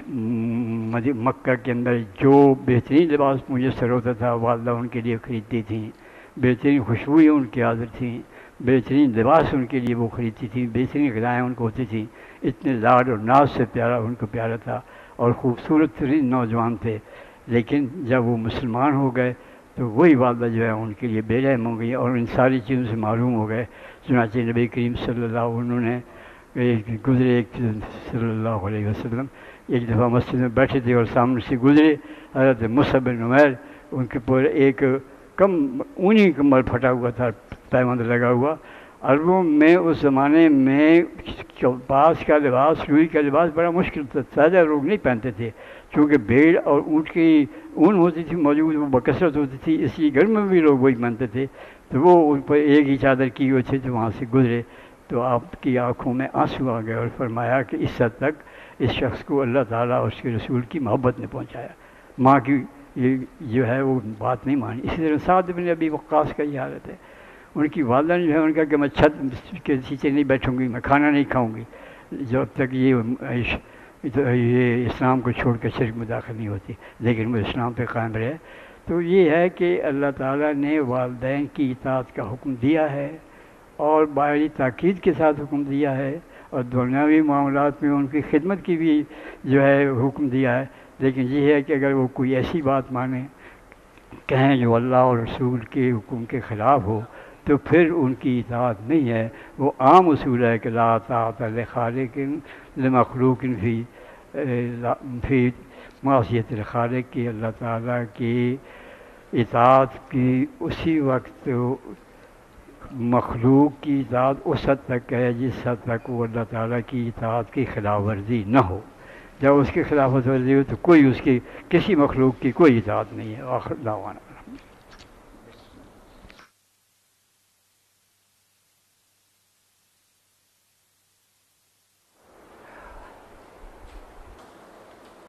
مکہ کے اندر جو بہترین لباس میسر ہوتا تھا والدہ ان کے لیے خریدتی تھیں، بہترین خوشبوئیں ان کی عادت تھیں، بہترین لباس ان کے لیے وہ خریدتی تھیں، بہترین غذائیں ان کو ہوتی تھیں، اتنے لاڈ اور ناز سے پیارا ان کو پیارا تھا اور خوبصورت ترین نوجوان تھے۔ لیکن جب وہ مسلمان ہو گئے تو وہی والدہ جو ہے ان کے لیے بے رحم ہو گئی اور ان ساری چیزوں سے معروم ہو گئے۔ چنانچہ نبی کریم صلی اللہ انہوں نے گزرے صلی اللہ علیہ وسلم ایک دفعہ مسجد میں بیٹھے تھے اور سامنے سے گزرے حضرت مصعب بن عمیر، ان کے پر ایک اونی کمبل پھٹا ہوا تھا، پیمند لگا ہوا۔ عربوں میں اس زمانے میں پاس کا لباس، لوئی کا لباس بڑا مشکل تھا، زیادہ لوگ نہیں پہنتے تھے چونکہ بھیڑ اور اونٹ کی اون ہوتی تھی موجود، وہ بکثرت ہوتی تھی، اس لیے گھر میں بھی لوگ وہی پہنتے تھے۔ تو وہ ان پر ایک ہی چادر کی ہوئی تھی، تو وہاں سے گزرے تو آپ کی آنکھوں میں آنسو آ گئے اور فرمایا کہ اس حد تک اس شخص کو اللہ تعالیٰ اور اس کے رسول کی محبت نے پہنچایا، ماں کی یہ جو ہے وہ بات نہیں مانی۔ اسی طرح سعد بن ابی وقاص کا یہ حالت ہے، ان کی والدہ نے جو ہے ان کا کہ میں چھت کے نیچے نہیں بیٹھوں گی، میں کھانا نہیں کھاؤں گی جب تک یہ اسلام کو چھوڑ کر شرک میں داخل نہیں ہوتی، لیکن وہ اسلام پہ قائم رہے۔ تو یہ ہے کہ اللہ تعالیٰ نے والدین کی اطاعت کا حکم دیا ہے اور بڑی تاکید کے ساتھ حکم دیا ہے، اور دنیاوی معاملات میں ان کی خدمت کی بھی جو ہے حکم دیا ہے، لیکن یہ ہے کہ اگر وہ کوئی ایسی بات مانیں کہیں جو اللہ اور رسول کے حکم کے خلاف ہو تو پھر ان کی اطاعت نہیں ہے۔ وہ عام اصول ہے کہ لا طاعۃ لخالق لمخلوق فی معصیت الخالق، کی اللہ تعالیٰ کی اطاعت کی اسی وقت مخلوق کی اطاعت اس حد تک ہے جس حد تک وہ اللہ تعالیٰ کی اطاعت کی خلاف ورزی نہ ہو۔ جب اس کی خلاف ورزی ہو تو کوئی اس کی کسی مخلوق کی کوئی اطاعت نہیں ہے۔ آخر دعوانا